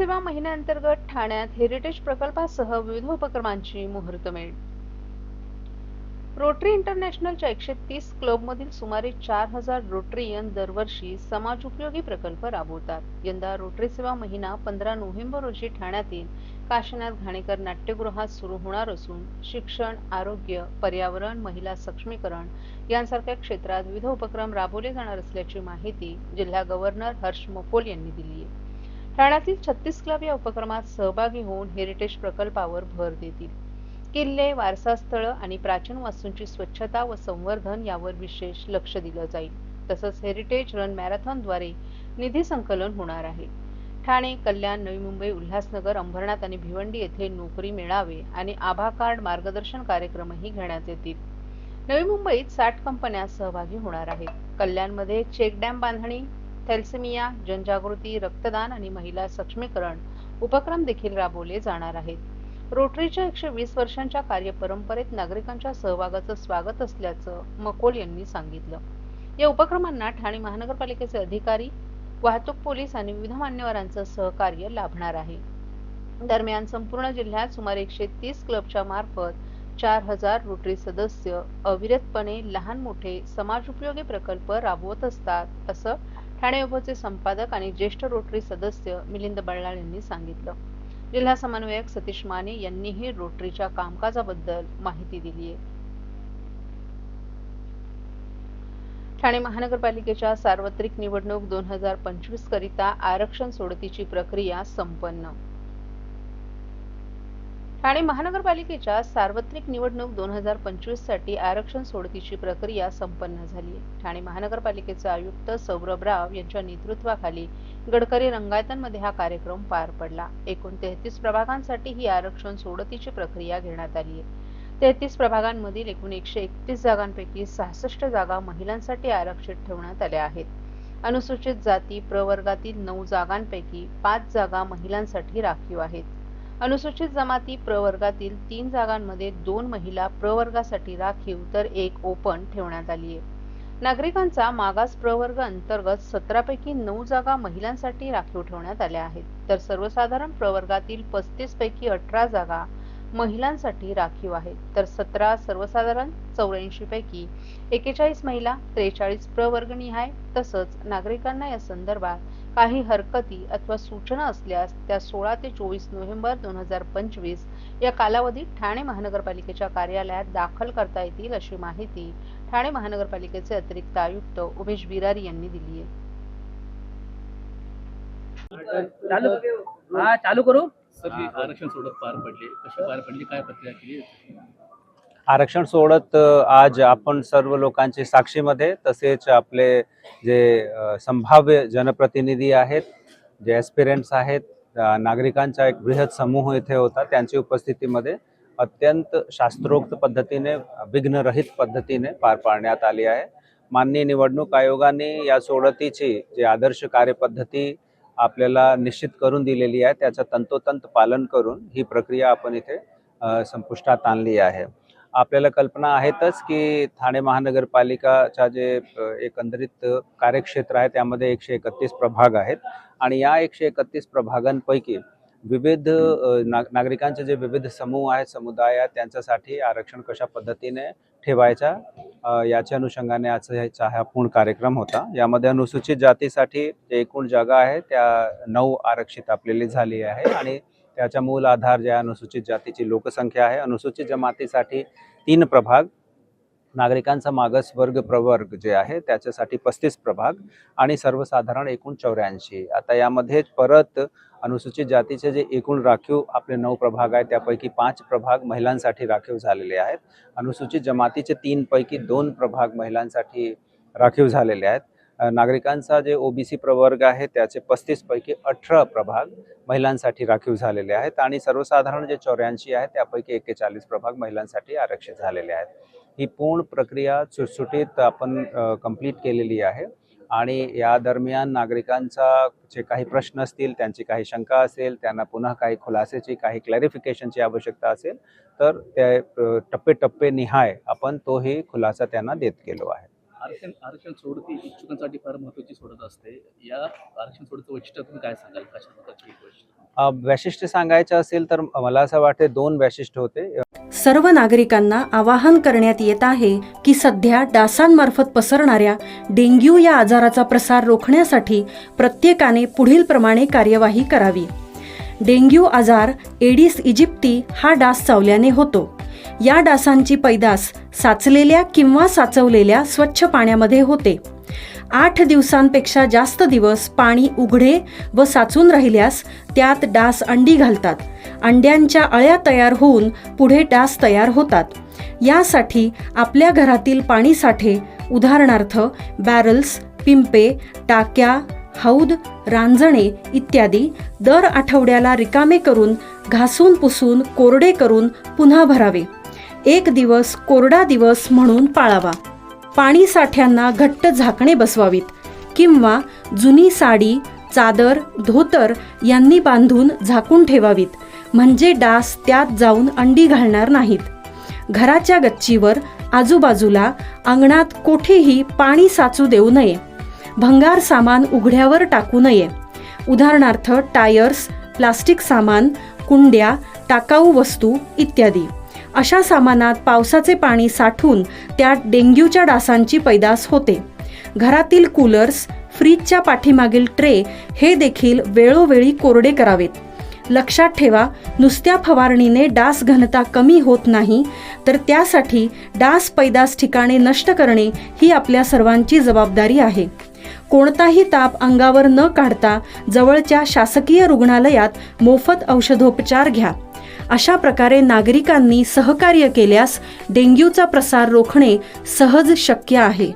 सेवा महिन्याअंतर्गत ठाण्यात हेरिटेज प्रकल्पासह विविध उपक्रमांची मुहूर्तमेढ। रोटरी इंटरनॅशनलच्या 130 क्लबमधील सुमारे 4000 रोटरीयन दरवर्षी समाजोपयोगी प्रकल्प राबवतात। यंदा रोटरी सेवा महिना 15 नोव्हेंबर रोजी ठाण्यातील काशीनाथ घाणेकर नाट्यगृहात सुरू होणार असून शिक्षण, आरोग्य, पर्यावरण, महिला सक्षमीकरण यांसारख्या क्षेत्रात विविध उपक्रम राबवले जाणार असल्याची माहिती जिल्हा गव्हर्नर हर्ष मोकोल यांनी दिली आहे। ठाण्यातील 36 क्लब या उपक्रमात सहभागी होऊन हेरिटेज प्रकल्पावर भर देतील। किल्ले, वारसा स्थळ आणि प्राचीन वास्तूंची स्वच्छता व संवर्धन यावर विशेष लक्ष दिलं जाईल। तसंच हेरिटेज रन मॅरेथॉनद्वारे निधी संकलन होणार आहे। ठाणे, कल्याण, नवी मुंबई, उल्हासनगर, अंबरनाथ आणि भिवंडी येथे नोकरी मेळावे आणि आभा कार्ड मार्गदर्शन कार्यक्रमही घेण्यात येतील। नवी मुंबईत 60 कंपन्या सहभागी होणार आहेत। कल्याणमध्ये चेक डॅम बांधणी, थॅलेसेमिया जनजागृती, रक्तदान आणि महिला सक्षमीकरण उपक्रम देखील राबवले जाणार आहेत। रोटरीच्या 120 वर्षांच्या कार्यपरंपरेत नागरिकांच्या सहभागाचं स्वागत असल्याचं मकोल यांनी सांगितलं। या उपक्रमांना ठाणे महानगरपालिकेचे अधिकारी, वाहतूक पोलीस आणि विविध मान्यवरांचं सहकार्य लाभणार आहे। दरम्यान संपूर्ण जिल्ह्यात सुमारे 130 क्लबच्या मार्फत 4000 रोटरी सदस्य अविरतपणे लहान मोठे समाजोपयोगी प्रकल्प राबवत असतात, असं ठाणे विभागाचे संपादक आणि ज्येष्ठ रोटरी सदस्य मिलिंद बल्लाळ यांनी सांगितलं। जिल्हा समन्वयक सतीश माने यांनीही रोटरीच्या कामकाजाबद्दल माहिती दिली आहे। ठाणे महानगरपालिकेच्या सार्वत्रिक निवडणूक 2025 करिता आरक्षण सोडतीची प्रक्रिया संपन्न। ठाणे महानगरपालिकेच्या सार्वत्रिक निवडणूक 2025 साठी आरक्षण सोडतीची प्रक्रिया संपन्न झाली आहे। ठाणे महानगरपालिकेचे आयुक्त सौरभ राव यांच्या नेतृत्वाखाली गडकरी रंगायतांमध्ये हा कार्यक्रम पार पडला। एकूण 33 प्रभागांसाठी ही आरक्षण सोडतीची प्रक्रिया घेण्यात आली आहे। 33 प्रभागांमधील एकूण 131 जागांपैकी 66 जागा महिलांसाठी आरक्षित ठेवण्यात आल्या आहेत। अनुसूचित जाती प्रवर्गातील 9 जागांपैकी 5 जागा महिलांसाठी राखीव आहेत। अनुसूचित जमाती प्रवर्गातील 3 जागांमध्ये 2 महिला प्रवर्गासाठी राखीव तर 1 ओपन ठेवण्यात आली आहे। नागरिकांचा मागास प्रवर्ग अंतर्गत 17 पैकी 9 जागा महिलांसाठी राखीव ठेवण्यात आल्या आहेत, तर सर्वसाधारण प्रवर्गातील 35 पैकी 18 जागा महिलांसाठी राखीव आहेत, तर 17 सर्वसाधारण, 84 पैकी 41 महिला, 43 प्रवर्गनिहाय। तसंच नागरिकांना या संदर्भात काही हरकती अथवा सूचना असल्यास त्या 16 ते 24 नोव्हेंबर 2025 या कालावधीत ठाणे महानगरपालिकेच्या कार्यालयात दाखल करता येतील, अशी माहिती ठाणे महानगरपालिकेचे अतिरिक्त आयुक्त उमेश बिरारी यांनी दिली आहे। चालू करू सर, ही आरक्षण सोडत पार पडली, कशी पार पडली, काय प्रक्रिया केली? आरक्षण सोडत आज आपण सर्व लोकांची साक्षीमध्ये, तसेच आपले जे संभाव्य जनप्रतिनिधी आहेत, जे ॲस्पिरंट्स आहेत, नागरिकांचा एक बृहत समूह इथे होता, त्यांच्या उपस्थितीमध्ये अत्यंत शास्त्रोक्त पद्धतीने, विघ्नरहित पद्धतीने पार पाडण्यात आली आहे। माननीय निवडणूक आयोगाने या सोडतीची जे आदर्श कार्यपद्धती आपल्याला निश्चित करून दिलेली आहे, त्याचं तंतोतंत पालन करून ही प्रक्रिया आपण इथे संपुष्टात आणली आहे। आपल्याला कल्पना आहेतच की ठाणे महानगरपालिकाच्या जे एकंदरीत कार्यक्षेत्र आहे त्यामध्ये 131 प्रभाग आहेत आणि या 131 प्रभागांपैकी विविध नागरिकांचे जे विविध समूह आहेत, समुदाय आहेत, त्यांच्यासाठी आरक्षण कशा पद्धतीने ठेवायचा याच्या अनुषंगाने आजचा हा पूर्ण कार्यक्रम होता। यामध्ये अनुसूचित जातीसाठी जे एकूण जागा आहे त्या 9 आरक्षित आपलेली झाली आहे आणि त्याचा मूल आधार जे अनुसूचित जातीची लोकसंख्या आहे। अनुसूचित जमातीसाठी 3 प्रभाग, नागरिकांचा मागासवर्ग प्रवर्ग जे आहे त्याच्यासाठी 35 प्रभाग आणि सर्वसाधारण एकूण 84। आता यामध्ये परत अनुसूचित जातीचे जे एकूण राखीव आपले 9 प्रभाग आहेत त्यापैकी 5 प्रभाग महिलांसाठी राखीव झालेले आहेत। अनुसूचित जमातीचे 3 पैकी 2 प्रभाग महिलांसाठी राखीव झालेले आहेत। नागरिकांचा जे ओबीसी प्रवर्ग आहे त्याचे 35 पैकी 18 प्रभाग महिलांसाठी राखीव झालेले आहेत आणि सर्वसाधारण जे 84 आहेत त्यापैकी 41 प्रभाग महिलांसाठी आरक्षित झालेले आहेत। ही पूर्ण प्रक्रिया सुटसुटीत आपण कंप्लीट केलेली आहे आणि या दरम्यान नागरिकांचा जे काही प्रश्न असतील, त्यांची काही शंका असेल, त्यांना पुन्हा काही खुलासेची, काही क्लॅरिफिकेशनची आवश्यकता असेल तर ते टप्पे निहाय आपण तोही खुलासा त्यांना देत गेलो आहे। आरक्षण सोडती इच्छुकांसाठी फार महत्त्वाची सोडत असते। या आरक्षण सोडतीचं वैशिष्ट्य तुम्ही काय सांगाल? कशा प्रकारची गोष्ट? वैशिष्ट्य सांगायचं असेल तर मला असं वाटते 2 वैशिष्ट्य होते. सर्व नागरिकांना आवाहन करण्यात येत आहे की सध्या डासांमार्फत पसरणाऱ्या डेंग्यू या आजाराचा प्रसार रोखण्यासाठी प्रत्येकाने पुढील प्रमाणे कार्यवाही करावी. डेंग्यू आजार एडिस इजिप्ती हा डास चावल्याने होतो. या डासांची पैदास साचलेल्या किंवा साचवलेल्या स्वच्छ पाण्यामध्ये होते. 8 दिवसांपेक्षा जास्त दिवस पाणी उघडे व साचून राहिल्यास त्यात डास अंडी घालतात. अंड्यांच्या अळ्या तयार होऊन पुढे डास तयार होतात. यासाठी आपल्या घरातील पाणी साठे उदाहरणार्थ बॅरल्स, पिंपे, टाक्या, हौद, रांजणे इत्यादी दर आठवड्याला रिकामे करून घासून पुसून कोरडे करून पुन्हा भरावे. 1 दिवस कोरडा दिवस म्हणून पाळावा. पाणी साठ्यांना घट्ट झाकणे बसवावीत किंवा जुनी साडी, चादर, धोतर यांनी बांधून झाकून ठेवावीत, म्हणजे डास त्यात जाऊन अंडी घालणार नाहीत. घराच्या गच्चीवर, आजूबाजूला, अंगणात कोठेही पाणी साचू देऊ नये. भंगार सामान उघड्यावर टाकू नये. उदाहरणार्थ टायर्स, प्लास्टिक सामान, कुंड्या, टाकाऊ वस्तू इत्यादी. अशा सामानात पावसाचे पाणी साठून त्यात डेंग्यूच्या डासांची पैदास होते. घरातील कूलर्स, फ्रीजच्या पाठीमागील ट्रे हे देखील वेळोवेळी कोरडे करावेत. लक्षात ठेवा, नुसत्या फवारणीने डास घनता कमी होत नाही, तर त्यासाठी डास पैदास ठिकाणे नष्ट करणे ही आपल्या सर्वांची जबाबदारी आहे. कोणताही ताप अंगावर न काढता जवळच्या शासकीय रुग्णालयात मोफत औषधोपचार घ्या. अशा प्रकारे नागरिकांनी सहकार्य केल्यास डेंग्यूचा प्रसार रोखणे सहज शक्य आहे.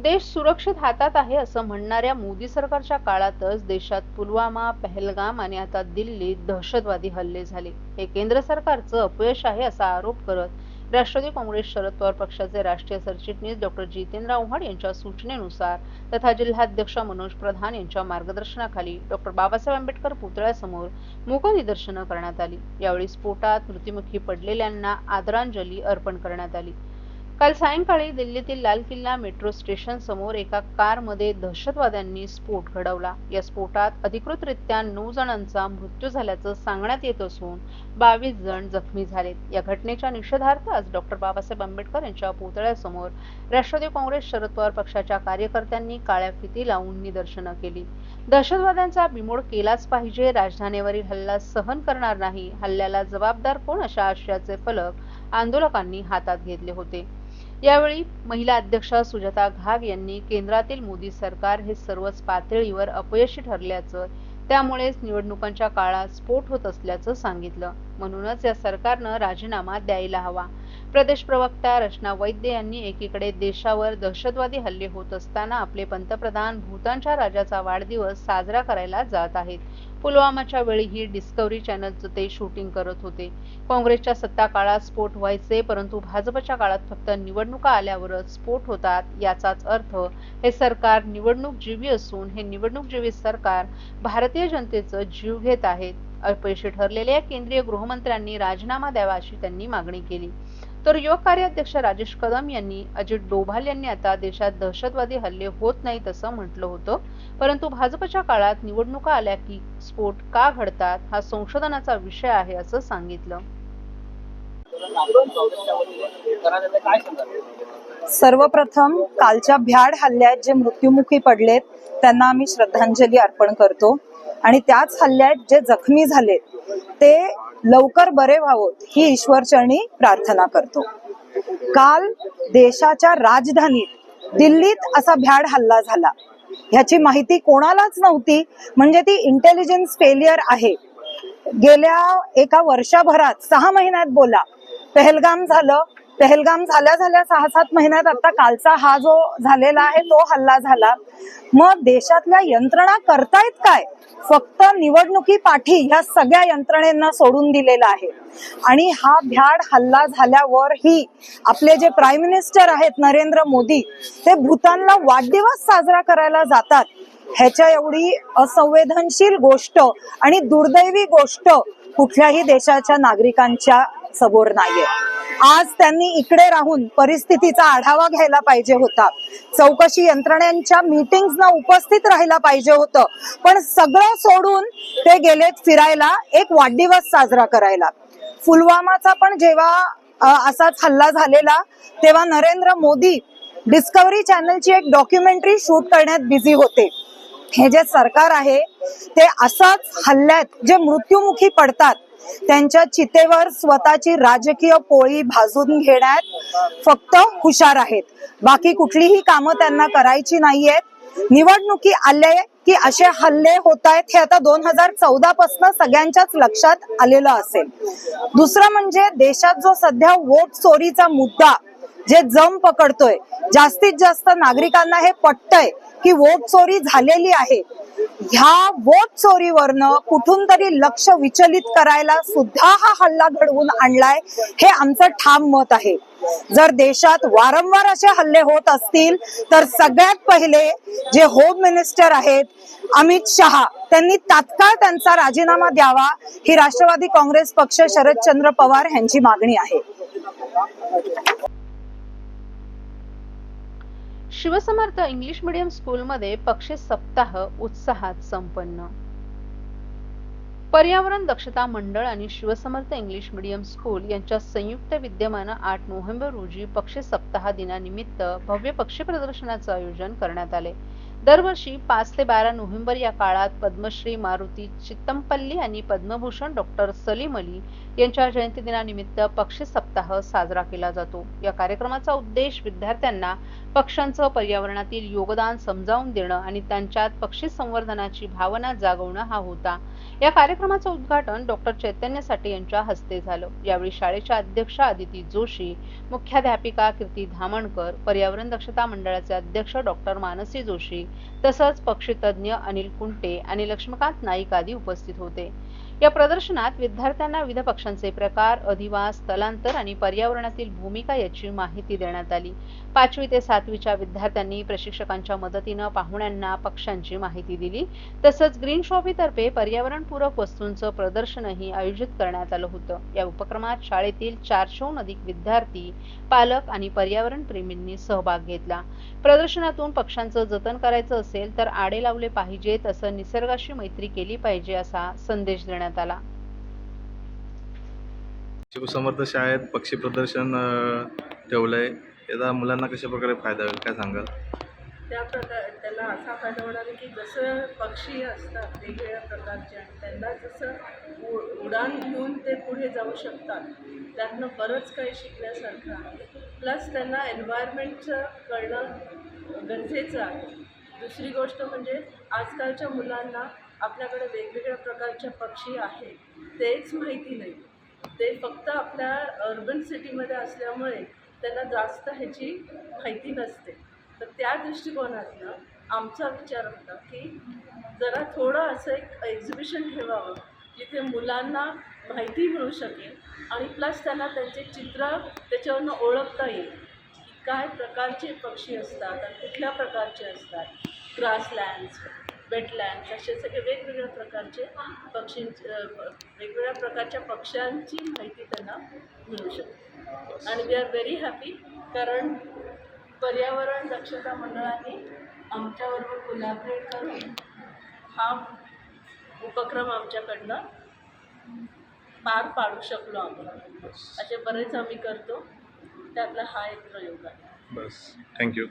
देश सुरक्षित हातात आहे असं म्हणणाऱ्या मोदी सरकारच्या काळातच देशात पुलवामा, पहलगाम आणि आता दिल्लीत दहशतवादी हल्ले झाले. हे केंद्र सरकारचं अपयश आहे असा आरोप करत राष्ट्रवादी काँग्रेस शरद पवार पक्षाचे राष्ट्रीय सरचिटणीस डॉक्टर जितेंद्र आव्हाड यांच्या सूचनेनुसार तथा जिल्हाध्यक्ष मनोज प्रधान यांच्या मार्गदर्शनाखाली डॉक्टर बाबासाहेब आंबेडकर पुतळ्यासमोर मूक निदर्शनं करण्यात आली. यावेळी स्फोटात मृत्युमुखी पडलेल्यांना आदरांजली अर्पण करण्यात आली. काल सायंकाळी दिल्लीतील लाल किल्ला मेट्रो स्टेशन समोर एका कारमध्ये दहशतवाद्यांनी स्फोट घडवला. या स्फोटात अधिकृतरित्या 9 जणांचा मृत्यू झाल्याचं सांगण्यात येत असून 22 जण जखमी झालेत. या घटनेच्या निषेधार्थ आज डॉक्टर बाबासाहेब आंबेडकर यांच्या पुतळ्यासमोर राष्ट्रवादी काँग्रेस शरद पवार पक्षाच्या कार्यकर्त्यांनी काळ्या फिती लावून निदर्शनं केली. दहशतवाद्यांचा बिमोड केलाच पाहिजे, राजधानीवरील हल्ला सहन करणार नाही, हल्ल्याला जबाबदार कोण अशा आशयाचे फलक आंदोलकांनी हातात घेतले होते. यावेळी महिला अध्यक्षा सुजाता घाग यांनी केंद्रातील मोदी सरकार हे सर्वच पातळीवर अपयशी ठरल्याचं, त्यामुळेच निवडणुकांच्या काळात स्फोट होत असल्याचं सांगितलं. म्हणूनच या सरकारनं राजीनामा द्यायला हवा. प्रदेश प्रवक्ता रचना वैद्य यांनी एकीकडे देशावर दहशतवादी हल्ले होत असताना आपले पंतप्रधान भूतानच्या राजाचा वाढदिवस साजरा करायला जात आहेत. पुलवामाच्या वेळीही डिस्कव्हरी चॅनलचं ते शूटिंग करत होते. काँग्रेसच्या सत्ता काळात स्फोट व्हायचे, परंतु भाजपच्या काळात फक्त निवडणुका आल्यावरच स्फोट होतात. याचाच अर्थ हे सरकार निवडणूकजीवी असून हे निवडणूकजीवी सरकार भारतीय जनतेचं जीव घेत आहेत. अपयशी ठरलेल्या केंद्रीय गृहमंत्र्यांनी राजीनामा द्यावा अशी त्यांनी मागणी केली. तर युवक कार्याध्यक्ष राजेश कदम यांनी अजित डोभाल यांनी आता देशात दहशतवादी हल्ले होत नाहीत असं म्हटलं होतं, परंतु भाजपच्या काळात निवडणुका आल्या की स्फोट का घडतात हा संशोधनाचा विषय आहे असं सांगितलं. सर्वप्रथम कालच्या भ्याड हल्ल्यात जे मृत्युमुखी पडलेत त्यांना आम्ही श्रद्धांजली अर्पण करतो आणि त्याच हल्ल्यात जे जखमी झालेत ते लवकर बरे व्हावोत ही ईश्वरचरणी प्रार्थना करतो. काल देशाच्या राजधानीत दिल्लीत असा भ्याड हल्ला झाला, ह्याची माहिती कोणालाच नव्हती. म्हणजे ती इंटेलिजन्स फेलियर आहे. गेल्या एका वर्षभरात 6 महिन्यात बोला पहलगाम झालं, पहलगाम झाल्या 6-7 महिन्यात आता कालचा हा जो झालेला आहे तो हल्ला झाला. मग देशातल्या यंत्रणा करतायत काय? फक्त निवडणुकी पाठी ह्या सगळ्या यंत्रणेंना सोडून दिलेला आहे. आणि हा भ्याड हल्ला झाल्यावर ही आपले जे प्राईम मिनिस्टर आहेत नरेंद्र मोदी ते भूतानला वाढदिवस साजरा करायला जातात. ह्याच्या एवढी असंवेदनशील गोष्ट आणि दुर्दैवी गोष्ट कुठल्याही देशाच्या नागरिकांच्या समोर नाहीये. आज त्यांनी इकडे राहून परिस्थितीचा आढावा घ्यायला पाहिजे होता, चौकशी यंत्रणेच्या मीटिंग्सना उपस्थित राहायला पाहिजे होतं, पण सगळं सोडून ते गेलेत फिरायला, एक वाढदिवस साजरा करायला. पुलवामाचा पण जेव्हा असाच हल्ला झालेला तेव्हा नरेंद्र मोदी डिस्कव्हरी चॅनलची एक डॉक्युमेंटरी शूट करण्यात बिझी होते. हे जे सरकार आहे ते असाच हल्ल्यात जे मृत्युमुखी पडतात त्यांच्या चितेवर स्वतःची राजकीय पोळी भाजून घेण्यात फक्त हुशार आहेत. बाकी कुठलीही कामं त्यांना करायची नाहीयेत. निवडणुकी आले की असे हल्ले होत आहेत हे आता 2014 पासून सगळ्यांच्याच लक्षात आलेलं असेल. दुसरं म्हणजे देशात जो सध्या वोट चोरीचा मुद्दा जे जम पकडतोय, जास्तीत जास्त नागरिकांना हे पटतंय की वोट चोरी झालेली आहे. ह्या वोट चोरीवरनं कुठून तरी लक्ष विचलित करायला सुद्धा हा हल्ला घडवून आणलाय, हे आमचं ठाम मत आहे. जर देशात वारंवार असे हल्ले होत असतील तर सगळ्यात पहिले जे होम मिनिस्टर आहेत अमित शहा त्यांनी तात्काळ त्यांचा राजीनामा द्यावा, ही राष्ट्रवादी काँग्रेस पक्ष शरदचंद्र पवार यांची मागणी आहे. शिवसमर्थ इंग्लिश मीडियम स्कूलमध्ये पक्षी सप्ताह उत्साहात संपन्न. पर्यावरण दक्षता मंडळ आणि शिवसमर्थ इंग्लिश मीडियम स्कूल यांच्या संयुक्त विद्यमानं 8 नोव्हेंबर रोजी पक्षी सप्ताह दिनानिमित्त भव्य पक्षी प्रदर्शनाचं आयोजन करण्यात आले. दरवर्षी 5 ते 12 नोव्हेंबर या काळात पद्मश्री मारुती चित्तमपल्ली आणि पद्मभूषण डॉक्टर सलीम अली यांच्या जयंती दिनानिमित्त पक्षी सप्ताह साजरा केला जातो. या कार्यक्रमाचा उद्देश विद्यार्थ्यांना पक्ष्यांचं पर्यावरणातील योगदान समजावून देणं आणि त्यांच्यात पक्षी संवर्धनाची भावना जागवणं हा होता. या कार्यक्रमाचं उद्घाटन डॉक्टर चैतन्य साठे यांच्या हस्ते झालं. यावेळी शाळेच्या अध्यक्षा अदिती जोशी, मुख्याध्यापिका कीर्ती धामणकर, पर्यावरण दक्षता मंडळाचे अध्यक्ष डॉक्टर मानसी जोशी तसंच पक्षीतज्ञ अनिल कुंटे आणि लक्ष्मीकांत नाईक आदी उपस्थित होते. या प्रदर्शनात विद्यार्थ्यांना विविध पक्ष्यांचे प्रकार, अधिवास, स्थलांतर आणि पर्यावरणातील भूमिका याची माहिती देण्यात आली. 5वी ते 7वीच्या विद्यार्थ्यांनी प्रशिक्षकांच्या मदतीनं पाहुण्यांना पक्ष्यांची माहिती दिली. तसंच ग्रीन शॉपीतर्फे पर्यावरणपूरक वस्तूंचं प्रदर्शनही आयोजित करण्यात आलं होतं. या उपक्रमात शाळेतील 400हून अधिक विद्यार्थी, पालक आणि पर्यावरण प्रेमींनी सहभाग घेतला. प्रदर्शनातून पक्ष्यांचं जतन करायचं असेल तर आडे लावले पाहिजेत, असं निसर्गाशी मैत्री केली पाहिजे असा संदेश देण्यात आला. शिवसमर्थ शाळेत पक्षी प्रदर्शन ठेवलंय. याचा मुलांना कशा प्रकारे फायदा होईल, काय सांगाल? त्याला असा फायदा होणार आहे की जसं पक्षी असतात वेगवेगळ्या प्रकारचे आणि त्यांना जसं उडान घेऊन ते पुढे जाऊ शकतात, त्यातनं बरंच काही शिकण्यासारखं आहे. प्लस त्यांना एन्व्हायरमेंटचं कळणं गरजेचं आहे. दुसरी गोष्ट म्हणजे आजकालच्या मुलांना आपल्याकडे वेगवेगळ्या प्रकारचे पक्षी आहेत तेच माहिती नाही. ते फक्त आपल्या अर्बन सिटीमध्ये असल्यामुळे त्यांना जास्त ह्याची माहिती नसते. तर त्या दृष्टिकोनातनं आमचा विचार होता की जरा थोडं असं एक एक्झिबिशन ठेवावं जिथे मुलांना माहिती मिळू शकेल आणि प्लस त्यांना त्यांचे चित्र त्याच्यावरनं ओळखता येईल की काय प्रकारचे पक्षी असतात आणि कुठल्या प्रकारचे असतात. ग्रासलँड्स, वेटलँड्स असे सगळे वेगवेगळ्या प्रकारचे वेगवेगळ्या प्रकारच्या पक्ष्यांची माहिती त्यांना मिळू शकते. आणि वी आर व्हेरी हॅपी कारण पर्यावरण दक्षता मंडळाने आमच्याबरोबर कोलॅबरेट करून हा उपक्रम आमच्याकडनं पार पाडू शकलो आम्ही. असे बरेच आम्ही करतो, त्यातला हा एक प्रयोग आहे. बस, थँक्यू.